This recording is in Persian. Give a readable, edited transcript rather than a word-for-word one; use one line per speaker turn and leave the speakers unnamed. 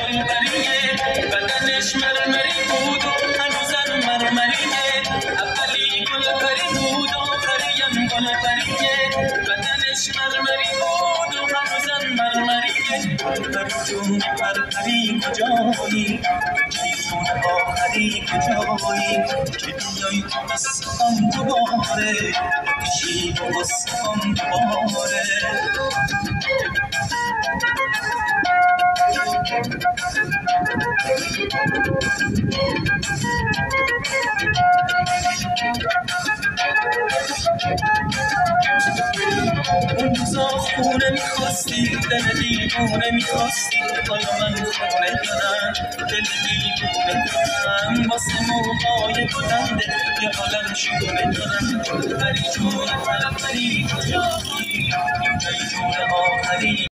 دلبریه بدنش مرمری بود و هنوزم مرمریه اولی گلپری بود و آخریم گلپریه بدنش مرمری بود و هنوزم مرمریه جون پرپری کجایی جون آخری کجایی که بیایی تو بستم دوباره بکشی تو بستم دوباره اون روزا خونه میخواستی دل دیوونه میخواستی حالا من خونه دارم دل دیوونه دارم واسه موهای بلنده یه عالم شونه دارم پری جون پری کجایی اینجای جون آخری